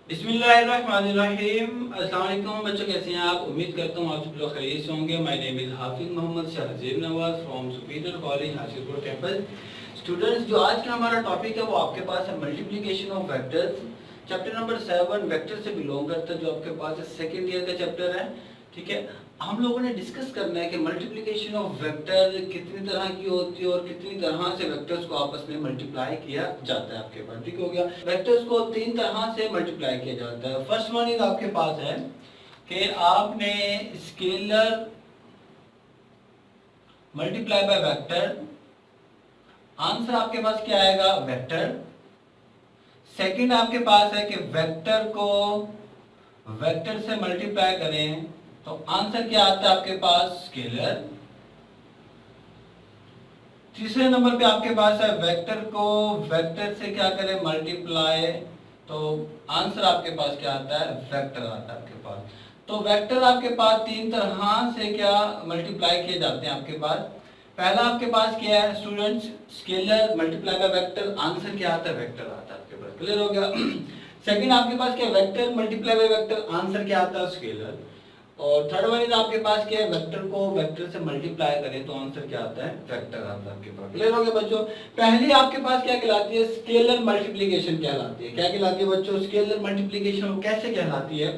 बिस्मिल्लाहिर्रहमानिर्रहीम। अस्सलाम वालेकुम बच्चों, कैसे हैं आप? उम्मीद करता हूँ आप सब लोग खैरियत से होंगे। My name is Hafiz Mohammad Shahzeb Nawaz from superior college Hasilpur campus. Students, जो आज का हमारा टॉपिक है वो आपके पास है multiplication of vectors, chapter number 7 vector से बिलोंग करता है, जो आपके पास सेकेंड ईयर का चैप्टर है। ठीक है, हम लोगों ने डिस्कस करना है कि मल्टीप्लिकेशन ऑफ वेक्टर कितनी तरह की होती है और कितनी तरह से वेक्टर्स को आपस में मल्टीप्लाई किया जाता है आपके पास। ठीक हो गया। वेक्टर्स को तीन तरह से मल्टीप्लाई किया जाता है। फर्स्ट वन इज आपके पास है कि आपने scalar multiply by vector, answer आपके पास क्या आएगा? वेक्टर। सेकंड आपके पास है कि वेक्टर को वेक्टर से मल्टीप्लाई करें तो आंसर क्या आता है आपके पास? स्केलर। तीसरे नंबर पे आपके पास है वेक्टर को वेक्टर से क्या करें? मल्टीप्लाई, तो आंसर आपके पास क्या आता है? वेक्टर आता है आपके पास। तो वेक्टर आपके पास तीन तरह से क्या मल्टीप्लाई किए जाते हैं आपके पास। पहला आपके पास क्या है students? Scalar multiply by vector, answer क्या आता है? वेक्टर आता है आपके पास। क्लियर हो गया? सेकंड आपके पास क्या? Vector multiply by vector, answer क्या आता है? स्केलर। और थर्ड वन इज आपके पास क्या है? वेक्टर को वेक्टर से मल्टीप्लाई करें तो आंसर क्या आता है? वेक्टर आता है आपके पास। क्लियर हो गया बच्चों? पहली आपके पास क्या कहलाती है? स्केलर मल्टीप्लिकेशन कहलाती है। क्या कहलाती है बच्चों? स्केलर मल्टीप्लिकेशन कैसे कहलाती है?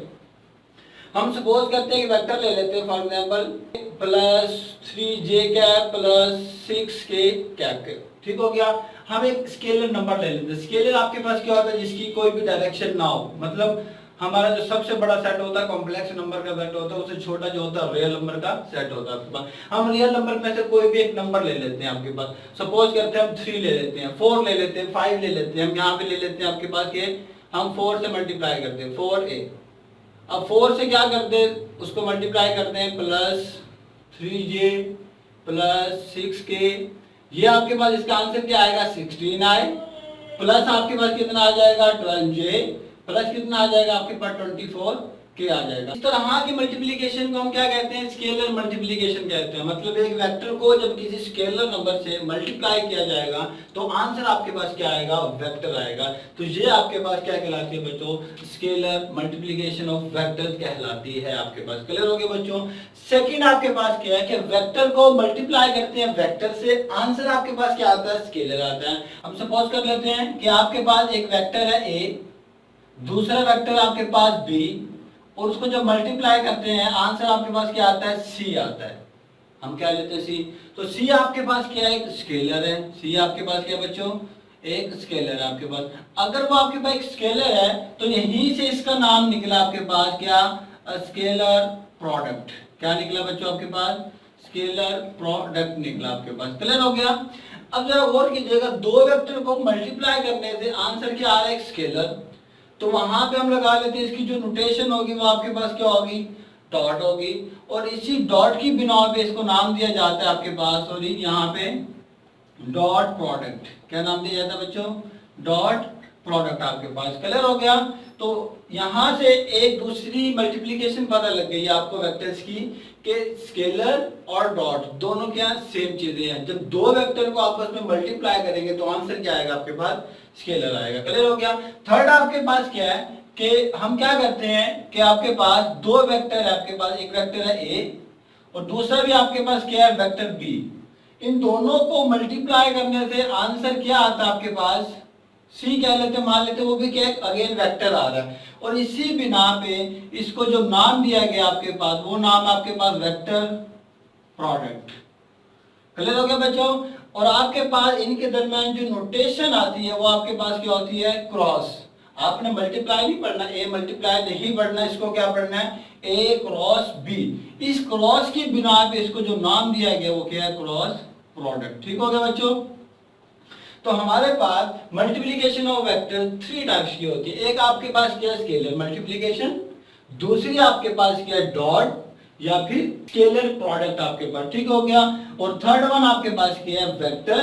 हम सपोज करते हैं कि वेक्टर ले लेते हैं, for example plus 3j cap plus 6k cap के। ठीक हो गया। हम एक स्केलर नंबर ले लेते हैं। स्केलर आपके पास क्या होता है? जिसकी कोई भी डायरेक्शन ना हो, मतलब हमारा जो सबसे बड़ा सेट होता है कॉम्प्लेक्स नंबर का सेट होता है, उससे छोटा जो होता है रियल नंबर का सेट होता है आपके पास। हम रियल नंबर में से कोई भी एक नंबर ले लेते हैं आपके पास। सपोज करते हैं हम 3 ले लेते हैं, 4 ले लेते हैं, 5 ले लेते हैं। हम यहाँ पे ले लेते हैं आपके पास के हम 4 से मल्टीप्लाई करते हैं 4a। अब 4 से क्या करते हैं? उसको मल्टीप्लाई करते हैं प्लस 3j प्लस 6k। ये आपके पास इसका आंसर क्या आएगा? 16i। प्लस आपके पास कितना आ जाएगा? 12j प्लस कितना आ जाएगा आपके पास? 24k आ जाएगा। इस तरह की मल्टीप्लिकेशन को हम क्या कहते हैं? स्केलर मल्टीप्लिकेशन कहते हैं। मतलब एक वेक्टर को जब किसी स्केलर नंबर से मल्टीप्लाई किया जाएगा तो आंसर आपके पास क्या आएगा? वेक्टर आएगा। तो ये आपके पास क्या कहलाती है बच्चों? स्केलर मल्टीप्लिकेशन ऑफ वेक्टर्स कहलाती है आपके पास। क्लियर हो गया बच्चों? सेकंड आपके पास क्या है कि वेक्टर को मल्टीप्लाई करते हैं वेक्टर से, आंसर आपके पास क्या आता है? स्केलर आता है। हम सपोज कर लेते हैं कि आपके पास एक वेक्टर है a, दूसरा वेक्टर आपके पास b, और उसको जब मल्टीप्लाई करते हैं आंसर आपके पास क्या आता है? c आता है। हम क्या लेते हैं? c। तो c आपके पास क्या है? एक स्केलर है। c आपके पास क्या है बच्चों? एक स्केलर है आपके पास। अगर वो आपके पास एक स्केलर है तो यहीं से इसका नाम निकला आपके पास क्या? Scalar product. क्या निकला बच्चों आपके पास? स्केलर प्रोडक्ट निकला आपके पास। क्लियर हो गया? अब जरा गौर कीजिएगा, दो वेक्टर को मल्टीप्लाई करने से आंसर क्या आ रहा है? एक स्केलर। तो वहां पे हम लगा लेते हैं, इसकी जो नोटेशन होगी वो आपके पास क्या होगी? डॉट होगी। और इसी डॉट की बिना पे इसको नाम दिया जाता है आपके पास, और यहाँ पे डॉट प्रोडक्ट। क्या नाम दिया जाता है बच्चों? डॉट प्रोडक्ट आपके पास। क्लियर हो गया? तो यहां से एक दूसरी मल्टीप्लिकेशन पता लग गई आपको वेक्टर्स की कि स्केलर और डॉट दोनों क्या सेम चीजें हैं। जब दो वेक्टर को आपस में मल्टीप्लाई करेंगे तो आंसर क्या आएगा आपके पास? स्केलर आएगा। क्लियर हो गया? थर्ड आपके पास क्या है कि हम क्या करते हैं कि आपके पास दो वेक्टर है, आपके पास एक वेक्टर है a और दूसरा भी आपके पास क्या है? Vector b। इन दोनों को मल्टीप्लाई करने से आंसर क्या आता है आपके पास? सी कह लेते, मान लेते वो भी क्या है? अगेन वेक्टर आ रहा है। और इसी बिना पे इसको जो नाम दिया गया आपके पास वो नाम आपके पास वेक्टर प्रोडक्ट। क्लियर हो गया बच्चों? और आपके पास इनके दरमियान जो नोटेशन आती है वो आपके पास क्या होती है? क्रॉस। आपने मल्टीप्लाई नहीं पढ़ना, ए मल्टीप्लाई नहीं पढ़ना, इसको क्या पढ़ना है? ए क्रॉस बी। इस क्रॉस की बिना पे इसको जो नाम दिया गया वो क्या है? Cross product. ठीक हो गया बच्चों? तो हमारे पास मल्टीप्लिकेशन ऑफ वेक्टर 3 टाइप्स की होती है। एक आपके पास क्या है? Scalar multiplication. दूसरी आपके पास क्या है? डॉट या फिर स्केलर प्रोडक्ट आपके पास। ठीक हो गया? और थर्ड वन आपके पास क्या है? वेक्टर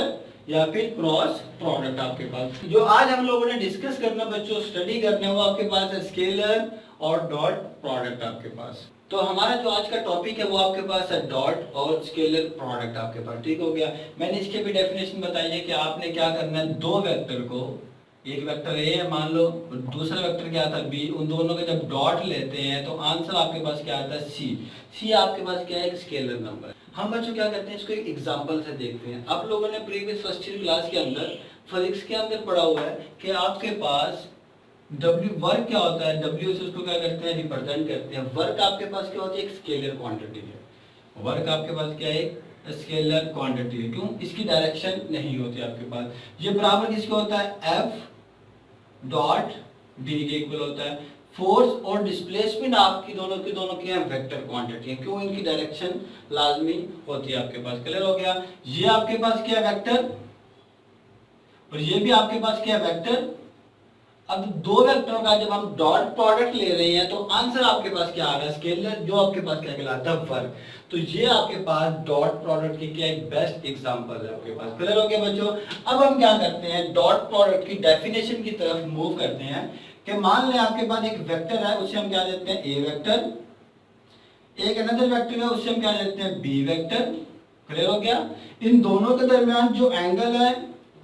या फिर क्रॉस प्रोडक्ट आपके पास। जो आज हम लोगों ने डिस्कस करना बच्चों, स्टडी करना, वो आपके पास है स्केलर और डॉट प्रोडक्ट आपके पास। तो हमारा जो आज का टॉपिक है वो आपके पास है डॉट और स्केलर प्रोडक्ट आपके पास। ठीक हो गया? मैंने इसके भी डेफिनेशन बताई है कि आपने क्या करना है, दो वेक्टर को एक वेक्टर ए है मान लो, और दूसरा वेक्टर क्या था बी, उन दोनों के जब डॉट लेते हैं तो आंसर आपके पास क्या आता है सी। सी आपके पास क्या है, एक स्केलर नंबर। हम बच्चों क्या करते हैं, इसको एक एग्जांपल से देखते हैं। आप लोगों ने प्रीवियस फर्स्ट ईयर क्लास के अंदर फिजिक्स के अंदर पढ़ा हुआ है कि आपके पास W वर्क क्या होता है, W से उसको क्या करते हैं, रिप्रेजेंट करते हैं। वर्क आपके पास क्या होती है, एक स्केलर क्वांटिटी है। वर्क आपके पास क्या है, स्केलर क्वांटिटी है। क्यों, इसकी डायरेक्शन नहीं होती आपके पास। ये बराबर किसके होता है, F डॉट डी के इक्वल होता है। फोर्स और डिस्प्लेसमेंट आपकी दोनों की है वेक्टर क्वांटिटी है। क्यों, इनकी डायरेक्शन लाजमी होती है आपके पास। क्लियर हो गया। ये आपके पास क्या है, वेक्टर, और ये भी आपके पास क्या है, वेक्टर। अब दो वेक्टरों का जब हम डॉट प्रोडक्ट ले रहे हैं तो आंसर आपके पास क्या आ रहा है, स्केलर, जो आपके पास क्या कहलाता है, वर्क। तो ये आपके पास डॉट प्रोडक्ट की क्या एक बेस्ट एग्जांपल है आपके पास। क्लियर हो गया बच्चों। अब हम क्या करते हैं, डॉट प्रोडक्ट की डेफिनेशन की तरफ मूव करते हैं कि मान लें आपके पास एक वेक्टर है, उसे हम क्या देते हैं, ए वेक्टर। एक अनदर वेक्टर है, उसे हम क्या देते हैं, बी वेक्टर। क्लियर हो गया। इन दोनों के दरमियान जो एंगल है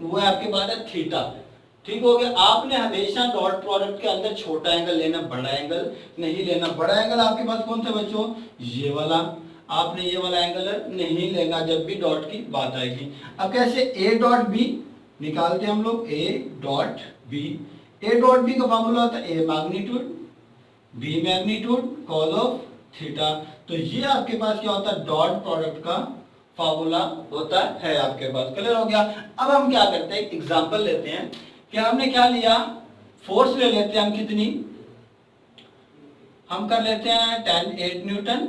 वो आपके पास है थीटा। ठीक हो गया। आपने हमेशा डॉट प्रोडक्ट के अंदर छोटा एंगल लेना, बड़ा एंगल नहीं लेना। बड़ा एंगल आपके पास कौन सा बच्चों, ये वाला। आपने ये वाला एंगल नहीं लेना जब भी डॉट की बात आएगी। अब कैसे, ए डॉट बी निकालते हैं हम लोग, A dot B. A dot B का फॉर्मूला होता है A magnitude B magnitude cos of theta. तो ये आपके पास क्या होता है, डॉट प्रोडक्ट का फॉर्मूला होता है आपके पास। क्लियर हो गया। अब हम क्या करते हैं, एग्जांपल लेते हैं कि हमने क्या लिया, फोर्स ले लेते हैं हम, कितनी, हम कर लेते हैं 10 न्यूटन,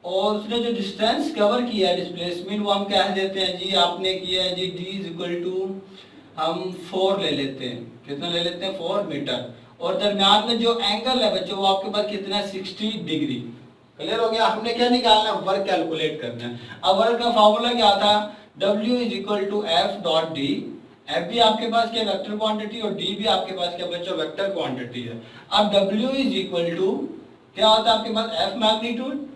और उसने जो डिस्टेंस कवर किया है, डिस्प्लेसमेंट, वो हम क्या देते हैं जी, आपने किया है जी d इज इक्वल टू हम 4 ले लेते हैं। कितना ले लेते हैं, 4 मीटर। और दरम्यान में जो एंगल है बच्चों वो आपके पास कितना है, 60 डिग्री। क्लियर हो गया। हमने क्या निकालना है, वर्क कैलकुलेट करना है। अब वर्क का फॉर्मूला क्या था, W is equal to F dot D. F भी आपके पास क्या वेक्टर क्वांटिटी, और डी भी आपके पास क्या बच्चों, वेक्टर क्वांटिटी है। अब W इज इक्वल टू क्या होता है आपके पास, F magnitude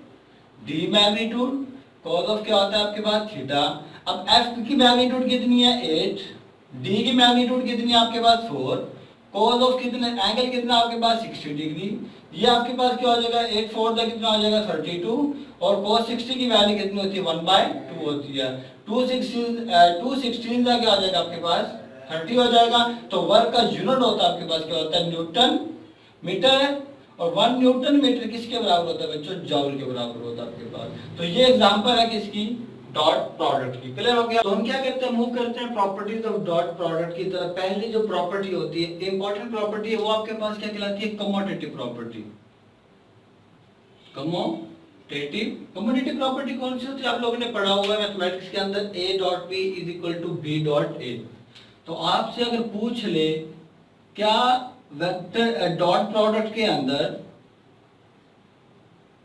D magnitude cos of क्या होता है आपके पास, थीटा। अब एफ की मैग्नीट्यूड कितनी है, 8, डी की मैग्नीट्यूड कितनी है आपके पास, 4, कॉस ऑफ कितने, एंगल कितना आपके पास, 60 डिग्री। ये आपके पास क्या हो जाएगा, 8 4 का कितना हो जाएगा, 32, और cos 60 की वैल्यू कितनी होती है, 1/2 होती है। 216 का क्या हो जाएगा आपके पास, 30 हो जाएगा। तो वर्क का यूनिट होता है आपके पास क्या होता है, न्यूटन मीटर, और 1 न्यूटन मीटर किसके बराबर होता है बच्चों, जॉल के बराबर होता है आपके पास। तो ये एग्जांपल है किसकी, डॉट प्रोडक्ट की। क्लियर हो गया। तो हम क्या करते हैं, मूव करते हैं प्रॉपर्टीज ऑफ डॉट प्रोडक्ट की तरफ। पहली जो प्रॉपर्टी होती है, इंपॉर्टेंट प्रॉपर्टी है, वो आपके पास क्या कहलाती है, कमोटेटिव प्रॉपर्टी। कमोटेटिव प्रॉपर्टी कौन सी होती है, आप लोगों ने पढ़ा हुआ है मैथमेटिक्स के अंदर, A dot B is equal to B dot A. तो आपसे अगर पूछ ले क्या वेक्टर डॉट प्रोडक्ट के अंदर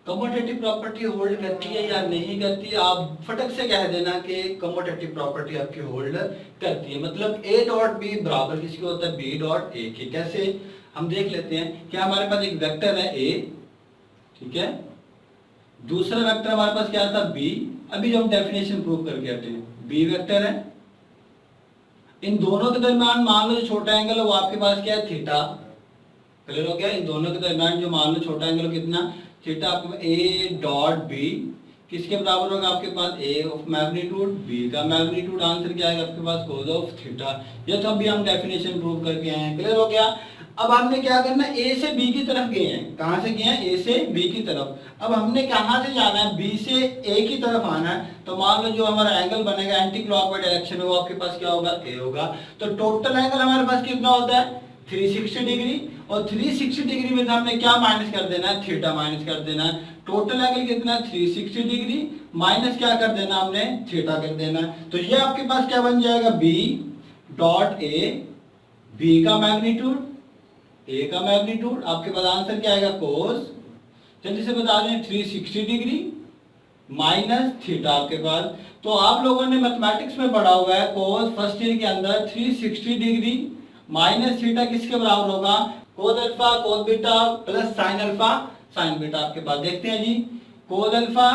कमोटेटिव प्रॉपर्टी होल्ड करती है या नहीं करती है, आप फटक से कह देना कि कमोटेटिव प्रॉपर्टी आपकी होल्ड करती है। मतलब ए डॉट बी बराबर किसके होता है, बी डॉट ए के। कैसे, हम देख लेते हैं कि हमारे पास एक वेक्टर है ए, ठीक है, दूसरा वेक्टर हमारे पास क्या था, बी। अभी जो हम डेफिनेशन प्रूव करके आते हैं, बी वेक्टर है, इन दोनों के दरमियान मान लो जो छोटा एंगल है वो आपके पास क्या है, थीटा। क्लियर हो गया। इन दोनों के दरमियान जो मान लो छोटा एंगल कितना, थीटा। आपके ए डॉट बी किसके बराबर होगा आपके पास, ए ऑफ मैग्नीट्यूड बी का मैग्नीट्यूड। आंसर क्या आएगा आपके पास, कोस ऑफ थीटा। ये तो अभी हम डेफिनेशन प्रूव करके आए हैं। क्लियर हो गया। अब हमने क्या करना है, ए से बी की तरफ गए हैं। कहां से गए हैं, ए से बी की तरफ। अब हमने कहां से जाना है, बी से ए की तरफ आना है। तो मान लो जो हमारा एंगल बनेगा एंटी क्लॉकवाइज डायरेक्शन में, वो आपके पास क्या होगा, ए होगा। तो टोटल एंगल हमारे पास कितना होता है, 360 डिग्री। और 360 डिग्री में हमने क्या माइनस कर देना है, थीटा माइनस कर देना है। टोटल एंगल कितना है, 360 डिग्री माइनस क्या कर देना हमने, थीटा कर देना है। तो ये आपके पास क्या बन जाएगा, बी डॉट ए, बी का मैग्नीट्यूड ए का मैग्नीट्यूड। आपके पास आंसर क्या आएगा, कोस, जल्दी से बता दें, 360 डिग्री माइनस थीटा आपके पास। तो आप लोगों ने मैथमेटिक्स में पढ़ा हुआ है, कोस फर्स्ट ईयर के अंदर 360 डिग्री माइनस थीटा किसके बराबर होगा, cos alpha cos beta plus sine alpha sine beta. आपके पास देखते हैं जी, cos alpha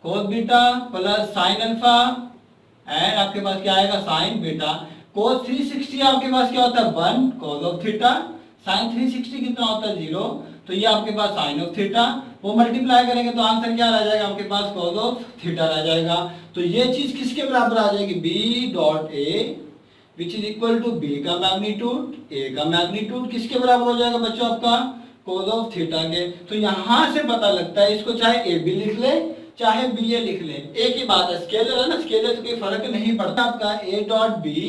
cos beta plus sine alpha and आपके पास क्या आएगा, साइन बीटा। cos 360 आपके पास क्या होता है 1 cos ऑफ थीटा, sin 360 कितना होता है 0, तो ये आपके पास sin ऑफ थीटा, वो मल्टीप्लाई करेंगे तो आंसर क्या रह जाएगा आपके पास cos ऑफ थीटा रह जाएगा। तो ये चीज किसके बराबर आ जाएगी b dot a which is equal to b का मैग्नीट्यूड, a का मैग्नीट्यूड किसके बराबर हो जाएगा बच्चों आपका cos ऑफ थीटा के। तो यहां से पता लगता है, इसको चाहे a b लिख ले चाहे बी ए लिख ले, एक ही बात है, स्केलर है ना, स्केलर से कोई फर्क नहीं पड़ता। आपका ए डॉट बी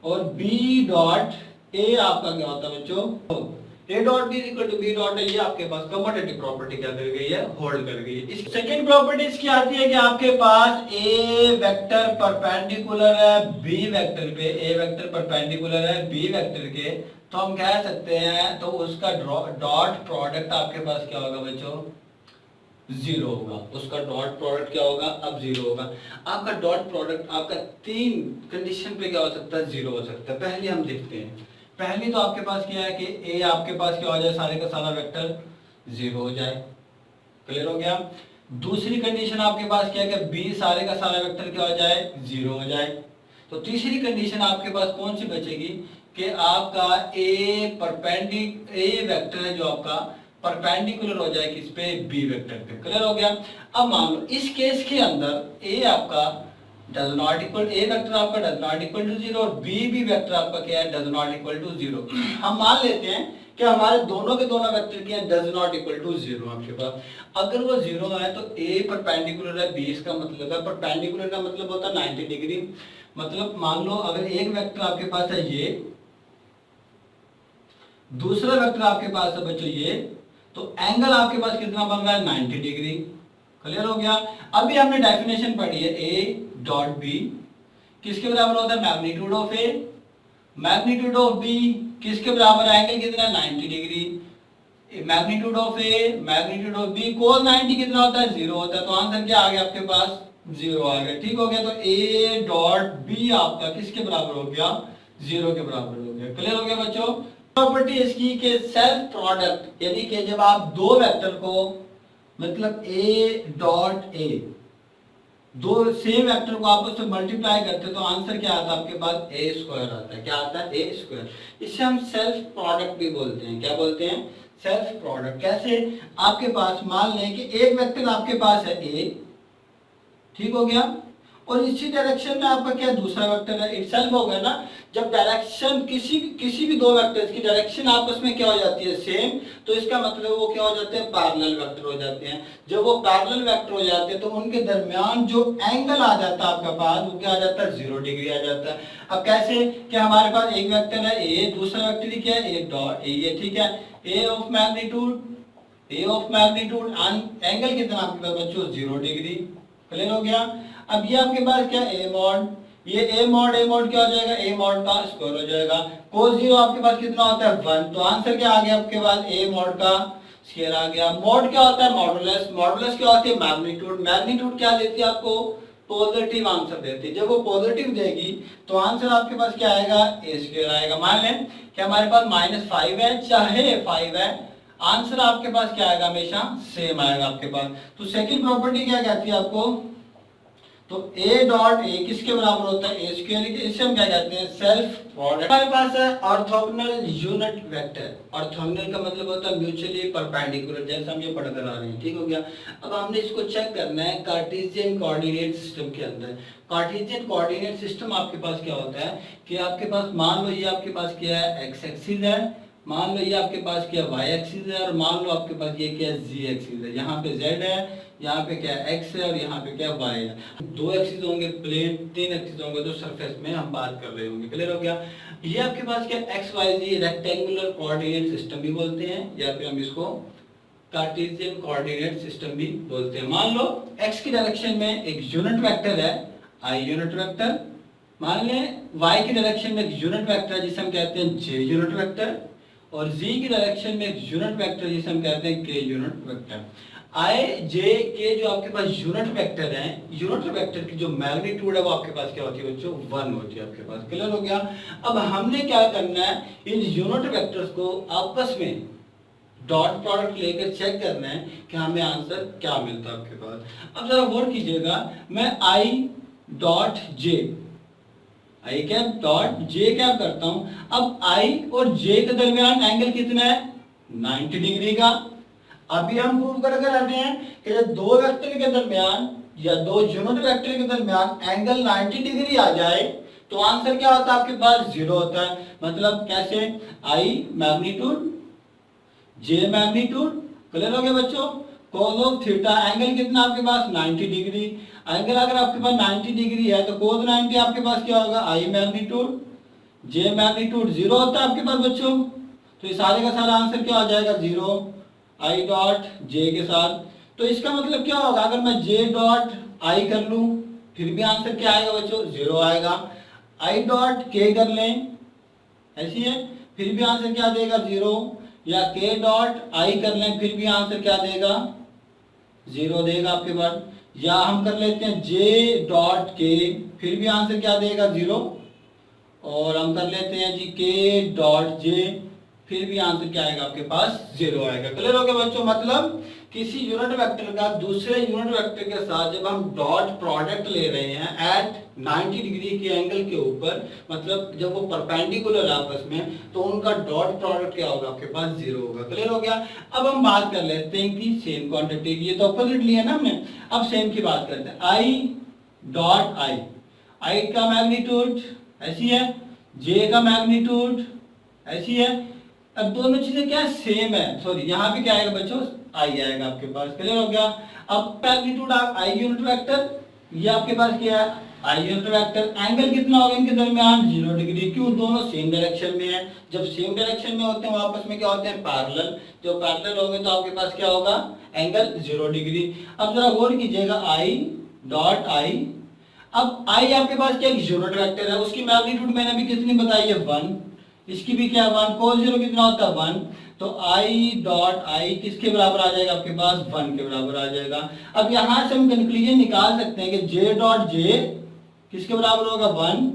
और बी डॉट ए आपका क्या होता है बच्चों, A dot B equal to B dot A, ये आपके पास कमोटेटिव प्रॉपर्टी क्या कर गई है, होल्ड कर गई है। इस सेकंड प्रॉपर्टी इसकी आती है कि आपके पास ए वेक्टर परपेंडिकुलर है बी वेक्टर पे, ए वेक्टर परपेंडिकुलर है बी वेक्टर के, तो हम कह सकते हैं तो उसका डॉट प्रोडक्ट आपके पास क्या होगा बच्चों, जीरो होगा। उसका डॉट प्रोडक्ट क्या होगा, अब जीरो होगा। आपका डॉट प्रोडक्ट आपका तीन कंडीशन पे क्या हो सकता है, जीरो हो सकता है। पहली हम देखते हैं, पहली तो आपके पास क्या है कि ए आपके पास क्या हो जाए, सारे का सारा वेक्टर जीरो हो जाए, क्लियर हो गया। दूसरी कंडीशन आपके पास क्या है कि बी सारे का सारा वेक्टर क्या हो जाए, जीरो हो जाए। तो तीसरी कंडीशन आपके पास कौन सी बचेगी कि आपका ए वेक्टर है जो आपका परपेंडिकुलर हो जाए किस पे, बी वेक्टर पे, क्लियर हो गया। अब मान लो इस केस के अंदर ए आपका does not equal, A vector आपका does not equal to zero और बी वेक्टर आपका क्या है, does not equal to zero. हम मान लेते हैं कि हमारे दोनों के दोनों वेक्टर क्या है, does not equal to zero आपके पास। अगर वो जीरो है तो ए परपेंडिकुलर है बी, इसका मतलब है परपेंडिकुलर का मतलब होता है 90 डिग्री। मतलब मान लो अगर एक वेक्टर आपके पास है ये, दूसरा वेक्टर आपके पास है बच्चों ये, तो एंगल आपके पास कितना बन रहा है, 90 डिग्री, क्लियर हो गया। अभी हमने डेफिनेशन पढ़ी है ए डॉट बी किसके बराबर होता है, magnitude of A, magnitude of B किसके बराबर है, एंगल कितना है 90 degree, magnitude of A magnitude of B cos 90 कितना होता है, जीरो होता है। तो आंसर क्या आ गया आपके पास, जीरो आ गया, ठीक हो गया। तो ए डॉट बी आपका किसके बराबर हो गया, जीरो के बराबर हो गया, क्लियर हो गया बच्चों। प्रॉपर्टी इसकी कि सेल्फ प्रोडक्ट, यानी कि जब आप दो वेक्टर को मतलब ए डॉट ए, दो सेम वेक्टर को आपस में मल्टीप्लाई करते हैं तो आंसर क्या आता है आपके पास, ए स्क्वायर आता है। क्या आता है, ए स्क्वायर। इसे हम सेल्फ प्रोडक्ट भी बोलते हैं। क्या बोलते हैं, सेल्फ प्रोडक्ट। कैसे, आपके पास मान लें कि एक वेक्टर आपके पास है ए, ठीक हो गया, और इसी डायरेक्शन में आपका क्या दूसरा वेक्टर है, इटसेल्फ हो गया ना। जब डायरेक्शन किसी भी दो वेक्टर्स की डायरेक्शन आपस में क्या हो जाती है, सेम, तो इसका मतलब वो क्या हो जाते हैं, पैरेलल वेक्टर हो जाते हैं। जब वो पैरेलल वेक्टर हो जाते हैं तो उनके दरमियान जो एंगल आ जाता है आपका पास, वो क्या आ जाता है, 0 डिग्री आ जाता है। अब कैसे कि हमारे पास एक वेक्टर है ए, दूसरा वेक्टर क्या है, ए डॉट ए, ठीक है, ए ऑफ मैग्नीट्यूड एंगल कितना आपके पास बच्चों, 0 डिग्री, क्लियर हो गया। अब ये आपके पास क्या ए मॉड, ये ए मॉड क्या हो जाएगा, ए मॉड का स्क्वायर हो जाएगा। cos 0 आपके पास कितना होता है, 1। तो आंसर क्या आ गया आपके पास, ए मॉड का स्क्वायर आ गया। मॉड क्या होता है, मॉडुलस, मॉडुलस क्या होती है, मैग्नीट्यूड, मैग्नीट्यूड क्या देती है आपको, पॉजिटिव आंसर देती है। जब वो पॉजिटिव देगी तो आंसर आपके पास क्या आएगा, ए स्क्वायर आएगा। मान लें कि हमारे पास -5 है चाहे 5 है, आंसर आपके पास क्या आएगा, हमेशा सेम आएगा आपके पास। तो सेकंड प्रॉपर्टी क्या कहती है आपको, तो ए डॉट ए किसके बराबर होता है, ए स्क्वायर के। इसे हम क्या कहते हैं, सेल्फ प्रोडक्ट। हमारे पास है ऑर्थोगोनल यूनिट वेक्टर। ऑर्थोगोनल का मतलब होता है म्यूचुअली परपेंडिकुलर, जैसे हम ये पढ़कर आ रहे हैं, ठीक हो गया। अब हमने इसको चेक करना है कार्टेशियन कोऑर्डिनेट सिस्टम के अंदर। कार्टेशियन कोऑर्डिनेट सिस्टम आपके पास क्या होता है कि आपके पास मान लो ये आपके पास क्या है, एक्स एक्सिस है, मान लो ये आपके पास क्या वाई एक्सिस है, और मान लो आपके पास ये क्या है, जी एक्सिस है। यहाँ पे जेड है, यहाँ पे क्या एक्स है, और यहाँ पे क्या वाई है। दो एक्सिस होंगे प्लेन, तीन एक्सिस होंगे जो सरफेस में हम बात कर रहे होंगे, क्लियर हो गया। ये आपके पास क्या एक्स वाई जी रेक्टेंगुलर कोऑर्डिनेट सिस्टम भी बोलते हैं, या फिर हम इसको कार्टेशियन कोऑर्डिनेट सिस्टम भी बोलते हैं। मान लो एक्स की डायरेक्शन में एक यूनिट वेक्टर है, आई यूनिट वेक्टर। मान लें वाई की डायरेक्शन में एक यूनिट वेक्टर है जिसे हम कहते हैं जे यूनिट वेक्टर, और जी की डायरेक्शन में एक यूनिट वेक्टर जिसे हम कहते हैं के यूनिट वेक्टर। आई जे के जो आपके पास यूनिट वेक्टर है, यूनिट वेक्टर की जो मैग्नीट्यूड है वो आपके पास क्या होती है बच्चों, 1 होती है आपके पास, क्लियर हो गया। अब हमने क्या करना है, इन यूनिट वेक्टर्स को आपस में डॉट प्रोडक्ट लेकर चेक करना है कि हमें आंसर क्या मिलता है आपके पास। अब जरा गौर कीजिएगा, मैं I dot J I cap dot J cap करता हूं। अब आई और जे के दरमियान एंगल कितना है, 90 डिग्री का। अभी हम प्रूव करके रहते हैं कि जब दो वेक्टर के दरमियान या दो यूनिट वेक्टर के दरमियान एंगल 90 डिग्री आ जाए तो आंसर क्या होता है आपके पास, जीरो होता है। मतलब कैसे, आई मैग्नीट्यूड जे मैग्नीट्यूड, क्लियर हो गया बच्चों। cos ऑफ थीटा एंगल कितना आपके पास 90 डिग्री। एंगल अगर आपके पास 90 डिग्री है तो cos 90 आपके पास क्या होगा, आई मैग्नीट्यूड जे मैग्नीट्यूड जीरो होता है आपके पास बच्चों। तो ये सारे का सारा आंसर क्या हो जाएगा, जीरो आई डॉट जे के साथ। तो इसका मतलब क्या होगा, अगर मैं जे डॉट आई कर लूं फिर भी आंसर क्या आएगा बच्चों, जीरो आएगा। आई डॉट के कर लें ऐसी है, फिर भी आंसर क्या देगा, जीरो। या के डॉट आई कर लें फिर भी आंसर क्या देगा, जीरो देगा आपके पास। या हम कर लेते हैं जे डॉट के, फिर भी आंसर क्या देगा, जीरो। और हम कर लेते हैं जी के डॉट जे, फिर भी आंसर क्या आएगा आपके पास, जीरो आएगा। क्लियर हो गया बच्चों। मतलब किसी यूनिट वेक्टर का दूसरे यूनिट वेक्टर के साथ जब हम डॉट प्रोडक्ट ले रहे हैं एट 90 डिग्री के एंगल के ऊपर, मतलब जब वो परपेंडिकुलर आपस में, तो उनका डॉट प्रोडक्ट क्या होगा आपके पास, जीरो होगा। क्लियर हो गया। अब हम बात कर लेते हैं कि सेम क्वांटिटी की, ये तो अपोजिट लिया ना हमने, अब सेम की बात करते हैं। आई डॉट आई, आई का मैग्नीट्यूड ऐसी है, जे का मैग्नीट्यूड ऐसी है। अब दोनों चीजें क्या सेम है, सॉरी यहाँ पे क्या आएगा बच्चों, आई आएगा आपके पास। क्लियर हो गया। अब मैग्नीट्यूड आप आई यूनिट वेक्टर, ये आपके पास क्या है, आई यूनिट वेक्टर। एंगल कितना होगा इनके दरमियान, 0 डिग्री। क्यों, दोनों सेम डायरेक्शन में है। जब सेम डायरेक्शन में होते हैं वो आपस में क्या होते हैं, पैरेलल। जो पैरेलल होंगे तो आपके पास क्या होगा, एंगल 0 डिग्री। अब जरा गौर कीजिएगा, आई डॉट आई। अब आई आपके पास क्या यूनिट वेक्टर है, उसकी मैग्नीट्यूड मैंने अभी कितनी बताई है, 1। इसकी भी क्या 1, cos 0 कितना होता है, 1। तो आई डॉट आई किसके बराबर आ जाएगा आपके पास, 1 के बराबर आ जाएगा। अब यहां से हम कंक्लूजन निकाल सकते हैं कि जे डॉट जे किसके बराबर होगा, 1।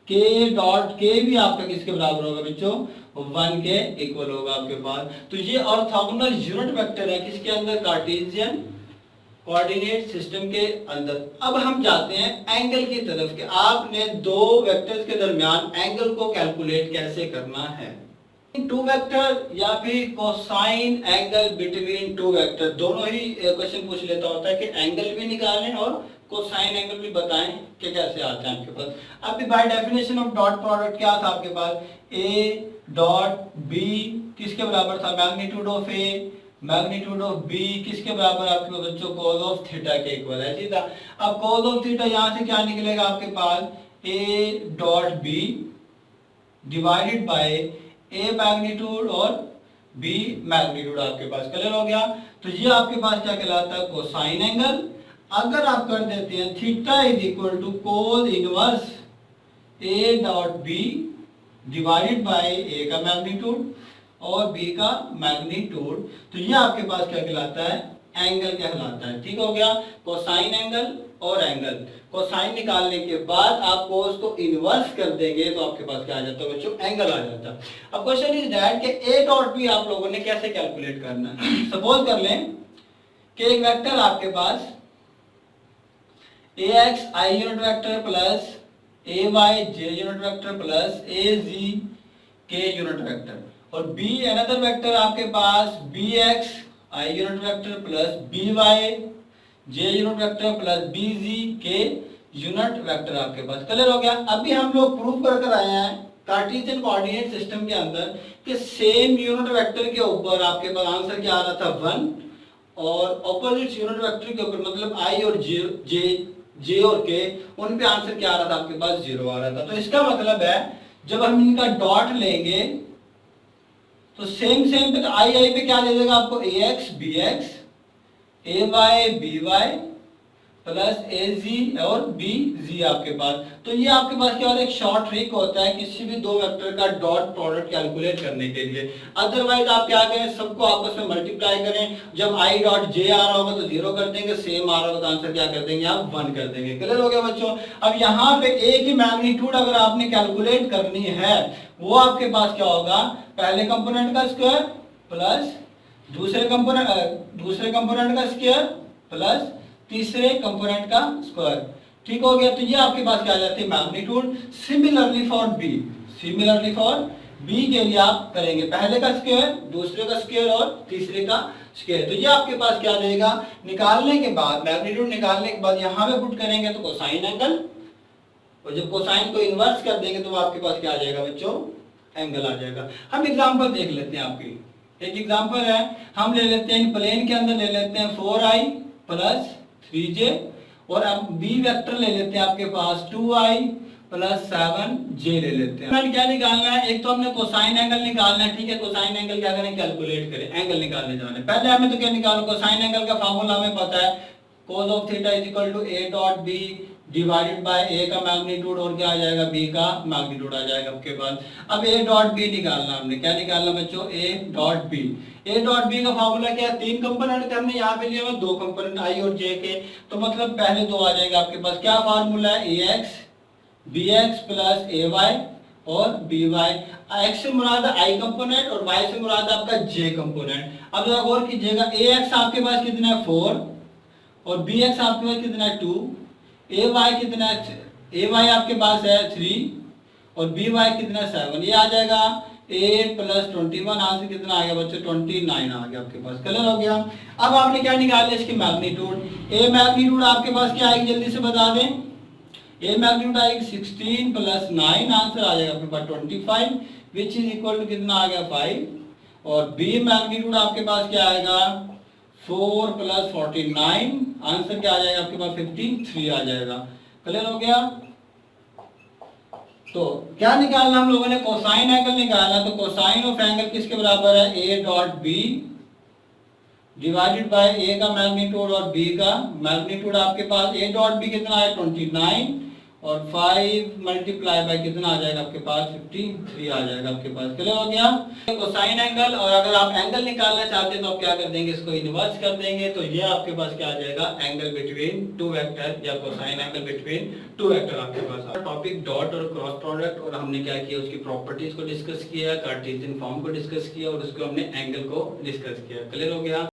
के डॉट के भी आपका किसके बराबर होगा बच्चों, 1 के इक्वल होगा आपके पास। तो ये ऑर्थोगोनल यूनिट वेक्टर है किसके अंदर, कार्टेशियन कोऑर्डिनेट सिस्टम के अंदर। अब हम जाते हैं एंगल की तरफ कि आपने दो वेक्टर्स के दरमियान एंगल को कैलकुलेट कैसे करना है। टू वेक्टर या फिर cosine angle between two vector, दोनों ही क्वेश्चन पूछ लेता होता है कि एंगल भी निकालें और कोसाइन एंगल भी बताएं कि कैसे आता है आपके पास। अभी by definition of dot product क्या था आपके पास, ए डॉट बी किसके बराबर था, magnitude of A magnitude of B किसके बराबर आपके बच्चों, cos ऑफ थीटा के इक्वल है, सीधा। अब cos ऑफ थीटा यहां से क्या निकलेगा आपके पास, a dot B divided by a magnitude और b मैग्नीट्यूड आपके पास। क्लियर हो गया। तो ये आपके पास क्या कहलाता है, कोसाइन एंगल। अगर आप कर देते हैं theta is equal to cos inverse a dot B divided by a का मैग्नीट्यूड और b का मैग्नीट्यूड, तो ये आपके पास क्या कहलाता है, एंगल कहलाता है। ठीक हो गया। कोसाइन एंगल और एंगल, कोसाइन निकालने के बाद आप कोस को इनवर्स कर देंगे तो आपके पास क्या आ जाता है बच्चों, एंगल आ जाता है। अब क्वेश्चन इज दैट कि a डॉट बी आप लोगों ने कैसे कैलकुलेट करना है। सपोज कर लें कि एक वेक्टर आपके पास ax I unit vector plus ay j unit vector plus az k unit vector, और b अनदर वेक्टर आपके पास bx i unit vector plus by j unit vector plus bz k unit vector आपके पास। Clear हो गया। अभी हम लोग proof कर कर आए हैं कार्टेशियन कोऑर्डिनेट सिस्टम के अंदर कि सेम यूनिट वेक्टर के ऊपर आपके पास आंसर क्या आ रहा था, 1, और ऑपोजिट यूनिट वेक्टर के ऊपर मतलब i और j और k उन पे आंसर क्या आ रहा था आपके पास, 0 आ रहा था। तो इसका मतलब है जब हम इनका डॉट लेंगे तो सेम पे आई पे क्या दे देगा आपको, ax bx ay by plus az और bz आपके पास। तो ये आपके पास क्या होता है, एक शॉर्ट ट्रिक होता है किसी भी दो वेक्टर का डॉट प्रोडक्ट कैलकुलेट करने के लिए। अदरवाइज आप क्या करें, सबको आपस में मल्टीप्लाई करें, जब i डॉट j आ रहा होगा तो 0 कर देंगे, सेम आ रहा होगा तो आंसर क्या कर देंगे आप, 1 कर देंगे। क्लियर हो गया बच्चों। अब यहाँ पे a की मैग्नीट्यूड अगर आपने कैलकुलेट करनी है वो आपके पास क्या होगा, पहले कंपोनेंट का स्क्वायर प्लस दूसरे कंपोनेंट का स्क्वायर प्लस तीसरे कंपोनेंट का स्क्वायर। ठीक हो गया। तो ये आपके पास क्या आ जाती है मैग्नीट्यूड। सिमिलरली फॉर बी के लिए आप करेंगे पहले का स्क्वायर, दूसरे का स्क्वायर और तीसरे का स्क्वायर। तो ये आपके पास क्या देगा, निकालने के बाद मैग्नीट्यूड निकालने के बाद यहाँ पे पुट करेंगे तो कोसाइन एंगल, और जब कोसाइन को इन्वर्स कर देंगे तो आपके पास क्या आ जाएगा बच्चों, एंगल आ जाएगा। हम एग्जांपल देख लेते हैं आपकी, एक एग्जांपल है, हम ले लेते हैं प्लेन के अंदर ले लेते हैं 4i प्लस 3j, और अब बी वेक्टर ले लेते हैं आपके पास 2i प्लस 7j ले लेते हैं। क्या निकालना है, एक तो हमने कोसाइन एंगल निकालना है, ठीक है। कोसाइन एंगल क्या करें, कैलकुलेट करें, एंगल निकालने जाना है। पहले हमें तो क्या निकालना, कोसाइन एंगल का फार्मूला हमें पता है, cos of theta is equal to a dot b divided by a का मैग्नीट्यूड और क्या आ जाएगा, b का मैग्नीट्यूड आ जाएगा आपके पास। अब a डॉट b निकालना, हमने क्या निकालना बच्चों, a dot b। a dot b का फार्मूला क्या है, 3 कंपोनेंट थे, हमने यहाँ पे लिया हुआ 2 कंपोनेंट i और j के, तो मतलब पहले 2 आ जाएगा आपके पास। क्या फार्मूला है, ax bx प्लस ay और by। x से मुराद है i कंपोनेंट और y से मुराद है आपका j कंपोनेंट। अब जरा गौर कीजिएगा, ax आपके पास कितना है 4 और bx आपके पास कितना है 2, ay कितना है, ay आपके पास है 3 और by कितना है 7। ये आ जाएगा 8 प्लस 21, आंसर कितना आ गया बच्चों, 29 आ गया आपके पास। क्लियर हो गया। अब आपने क्या निकाल लिया, इसकी मैग्नीट्यूड। ए मैग्नीट्यूड आपके पास क्या आएगी, जल्दी से बता दें, ए मैग्नीट्यूड आएगी 16 प्लस 9, आंसर आ जाएगा आपके पास 25, विच इज इक्वल टू कितना आ गया 5। और बी मैग्नीट्यूड आपके पास क्या आएगा 4 प्लस 49, आंसर क्या आ जाएगा आपके पास 53 आ जाएगा। क्लियर हो गया। तो क्या निकालना हम लोगों ने, कोसाइन एंगल निकालना, तो कोसाइन ऑफ एंगल किसके बराबर है, a dot B divided by a का मैग्नीट्यूड और b का मैग्नीट्यूड। आपके पास a डॉट b कितना है 29 और 5 मल्टीप्लाई बाय कितना आ जाएगा आपके पास 53 आ जाएगा आपके पास। क्लियर हो गया। कोसाइन एंगल, और अगर आप एंगल निकालना चाहते हैं तो आप क्या कर देंगे, इसको इन्वर्स कर देंगे, तो ये आपके पास क्या आ जाएगा, एंगल बिटवीन 2 वेक्टर या कोसाइन एंगल बिटवीन 2 वेक्टर आपके पास। टॉपिक डॉट और क्रॉस प्रोडक्ट, और हमने क्या किया, उसकी प्रॉपर्टीज को डिस्कस किया, कार्टेशियन फॉर्म को डिस्कस किया और उसको हमने एंगल को डिस्कस किया। क्लियर हो गया।